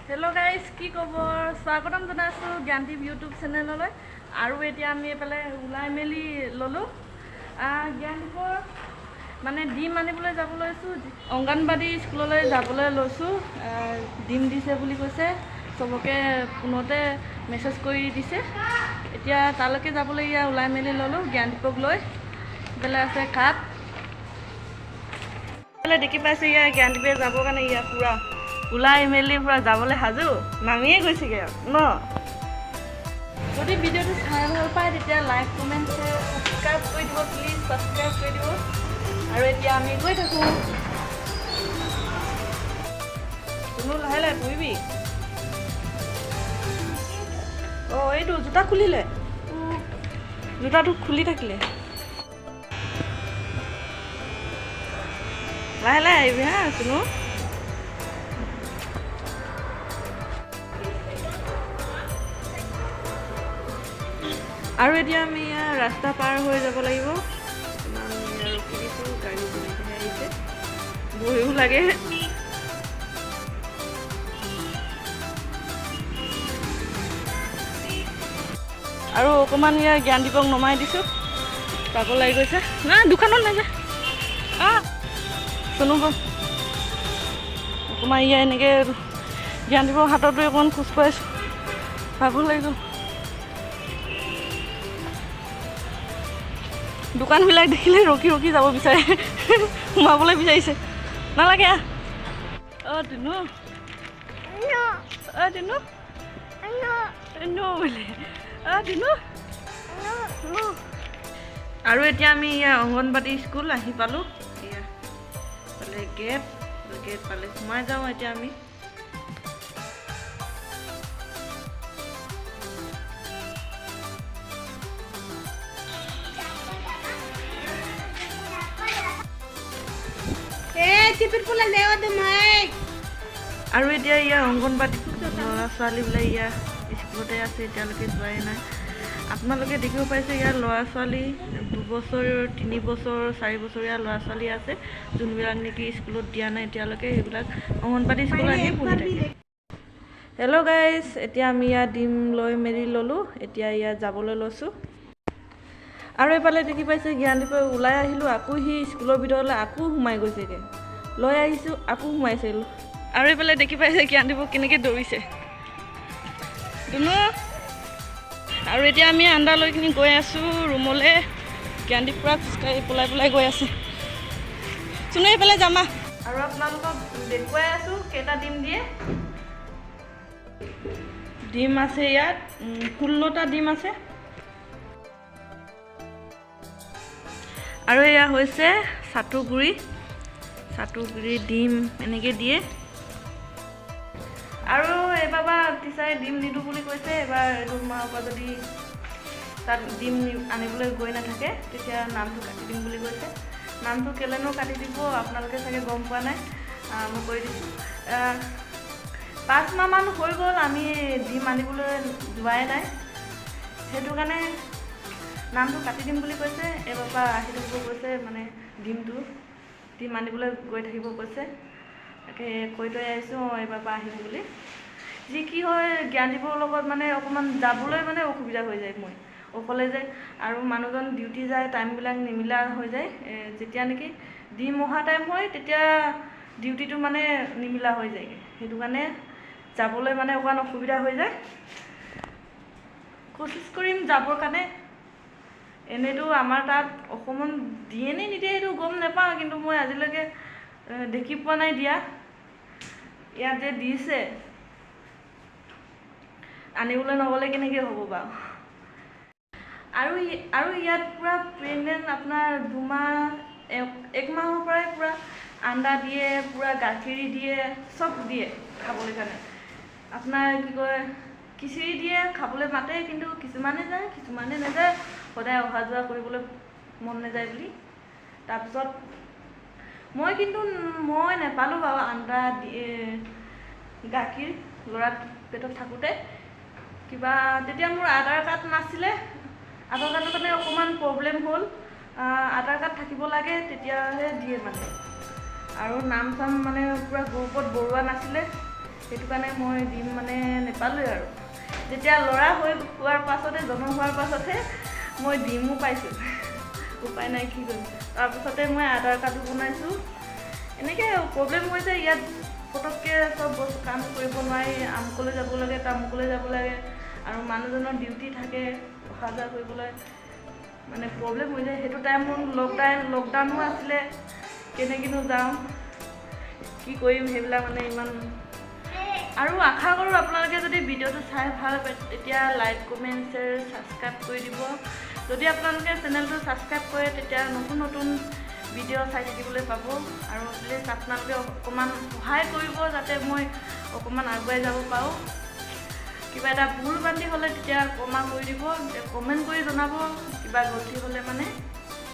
Hello guys, কি খবৰ? স্বাগতম জনাইছো জ্ঞানদীপ ইউটিউব চেনেললৈ। আৰু এতিয়া আমি এফালে ওলাই মেলি ললো। জ্ঞানদীপৰ মানে ডিম আনিবলৈ যাব লৈছো। অংগনবাদী স্কুললৈ যাবলৈ লৈছো। ডিম দিছে বুলি কৈছে। সবকে পুনতে মেছেজ কৰি দিছে। এতিয়া তালৈকে যাবলৈ ওলাই মেলি ললো জ্ঞানদীপক লৈ। বেলা আছে কাট। দেখি পাইছে জ্ঞানদীপে যাবৰ কাৰণে পুৰা ওলাই মেলি পুৰা যাবলৈ সাজু নামিয়ে গৈছেগে ন। যদি ভিডিঅ'টো চাই ভাল পায় তেতিয়া লাইক কমেণ্ট শ্বেয়াৰ ছাবস্ক্ৰাইব কৰি দিব, প্লিজ ছাবস্ক্ৰাইব কৰি দিব। আৰু এতিয়া আমি গৈ থাকোঁ। কোনো লাহে লাহে পৰিবি। অঁ এইটো জোতা খুলিলে, জোতাটো খুলি থাকিলে। লাহে লাহে আহিবি হা চুনু। আৰু এতিয়া আমি ৰাস্তা পাৰ হৈ যাব লাগিব। ৰখি দিছোঁ, গাড়ী বহিহে আহিছে, বহিও লাগে। আৰু অকণমান জ্ঞানদীপক নমাই দিছোঁ, পাব লাগি গৈছে। না দোকানত নাযায় চুনু অকণমান এনেকৈ জ্ঞানদীপৰ হাততো অকণমান খোজ পাইছোঁ, পাব লাগিব। দোকানবিলাক দেখিলে ৰখি ৰখি যাব বিচাৰে, সোমাবলৈ বিচাৰিছে। নালাগে তিনু তিনু বোলে তিনু। আৰু এতিয়া আমি অংগনবাদী স্কুল আহি পালোঁ। পালে গেট পালে সোমাই যাওঁ এতিয়া আমি। আৰু এতিয়া অংগনবাদী ল'ৰা ছোৱালীবিলাক স্কুলতে আছে, এতিয়ালৈকে যোৱাই নাই। আপোনালোকে দেখিব পাইছে ল'ৰা ছোৱালী 2 বছৰ 3 বছৰ 4 বছৰীয়া ল'ৰা ছোৱালী আছে, যোনবিলাক নেকি স্কুলত দিয়া নাই এতিয়ালৈকে। সেইবিলাক অংগনবাদী স্কুল আহি পঢ়ি থাকে। হেল্ল' গাইজ, এতিয়া আমি ডিম লৈ মেলি ল'লোঁ। এতিয়া যাবলৈ লৈছোঁ। আৰু এইফালে দেখি পাইছে জ্ঞানদীপে ওলাই আহিলোঁ, আকৌ সি স্কুলৰ ভিতৰলৈ আকৌ সোমাই গৈছেগৈ। লৈ আহিছোঁ, আকৌ সোমাইছিলোঁ। আৰু এইফালে দেখি পাইছে জ্ঞানদীপক কেনেকৈ দৌৰিছে দুনু। আৰু এতিয়া আমি আণ্ডা লৈ কিনি গৈ আছোঁ ৰুমলৈ। জ্ঞানদীপ পূৰা খোজকাঢ়ি পলাই গৈ আছে। চুনু এইফালে যামা। আৰু আপোনালোকক দেখুৱাই আছোঁ কেইটা ডিম দিয়ে। ডিম আছে ইয়াত 16টা ডিম আছে। আৰু এয়া হৈছে চাটুগুৰি ডিম এনেকৈ দিয়ে। আৰু এইবাৰ টিচাৰে ডিম নিদিওঁ বুলি কৈছে। এবাৰ এইটো মাহৰ পৰা যদি তাত ডিম আনিবলৈ গৈ নাথাকে তেতিয়া নামটো কাটি দিম বুলি কৈছে। নামটো কেলেনো কাটি দিব আপোনালোকে চাগে গম পোৱা নাই, মই কৈ দিছোঁ। 5 মাহমান হৈ গ'ল আমি ডিম আনিবলৈ যোৱাই নাই, সেইটো কাৰণে নামটো কাটি দিম বুলি কৈছে। এইবাৰ পৰা আহি থাকিব কৈছে, মানে ডিম আনিবলৈ গৈ থাকিব কৈছে। তাকে কৈ থৈ আহিছোঁ এইবাৰ পৰা আহিম বুলি। যি কি হয় জ্ঞানদীপৰ লগত মানে অকণমান যাবলৈ মানে অসুবিধা হৈ যায়। মই অকলে যে, আৰু মানুহজন ডিউটি যায়, টাইমবিলাক নিমিলা হৈ যায়। যেতিয়া নেকি ডিম অহা টাইম হয় তেতিয়া ডিউটিটো মানে নিমিলা হৈ যায়গৈ। সেইটো কাৰণে যাবলৈ মানে অকণমান অসুবিধা হৈ যায়। কোচিছ কৰিম যাবৰ কাৰণে। এনেইতো আমাৰ তাত অসমত দিয়ে নে নিদিয়ে সেইটো গম নাপাওঁ, কিন্তু মই আজিলৈকে দেখি পোৱা নাই দিয়া। ইয়াত যে দিছে, আনিবলৈ নগ'লে কেনেকৈ হ'ব বাৰু। আৰু ইয়াত পূৰা প্ৰেগনেণ্ট আপোনাৰ 2 মাহ 1 মাহৰ পৰাই পূৰা আণ্ডা দিয়ে, পূৰা গাখীৰ দিয়ে, চব দিয়ে খাবলৈ কাৰণে। আপোনাৰ কি কয় খিচিৰি দিয়ে, খাবলৈ মাতে, কিন্তু কিছুমানে যায় কিছুমানে নাযায়। সদায় অহা যোৱা কৰিবলৈ মন নাযায় বুলি। তাৰপিছত মই নাপালোঁ বাৰু আণ্ডা গাখীৰ ল'ৰা পেটত থাকোঁতে। তেতিয়া মোৰ আধাৰ কাৰ্ড নাছিলে। আধাৰ কাৰ্ডৰ কাৰণে অকণমান প্ৰব্লেম হ'ল। আধাৰ কাৰ্ড থাকিব লাগে তেতিয়াহে দিয়ে মানে। আৰু নাম চাম মানে পূৰা গ্ৰুপত বঢ়োৱা নাছিলে, সেইটো কাৰণে মই ডিম মানে নেপালোৱে আৰু যেতিয়া ল'ৰা হোৱাৰ পাছতে জন্ম হোৱাৰ পাছতহে মই ডিমো পাইছোঁ উপায় নাই কি কৰিম তাৰপিছতে মই আধাৰ কাৰ্ডো বনাইছোঁ এনেকৈ প্ৰব্লেম হৈছে ইয়াত পটককৈ চব বস্তু কাম কৰিব নোৱাৰি আমুকলৈ যাব লাগে তামুকলৈ যাব লাগে আৰু মানুহজনৰ ডিউটি থাকে অহা যোৱা কৰিবলৈ মানে প্ৰব্লেম হৈ যায় সেইটো টাইমত লকডাউনো আছিলে কেনেকৈনো যাওঁ কি কৰিম সেইবিলাক মানে ইমান আৰু আশা কৰোঁ আপোনালোকে যদি ভিডিঅ'টো চাই ভাল পায় তেতিয়া লাইক কমেণ্ট শ্বেয়াৰ ছাবস্ক্ৰাইব কৰি দিব যদি আপোনালোকে চেনেলটো ছাবস্ক্ৰাইব কৰে তেতিয়া নতুন নতুন ভিডিঅ' চাই থাকিবলৈ পাব আৰু প্লিজ আপোনালোকে অকণমান সহায় কৰিব যাতে মই অকণমান আগুৱাই যাব পাৰোঁ কিবা এটা ভুল বান্ধি হ'লে তেতিয়া ক্ষমা কৰি দিব কমেণ্ট কৰি জনাব কিবা গলতি হ'লে মানে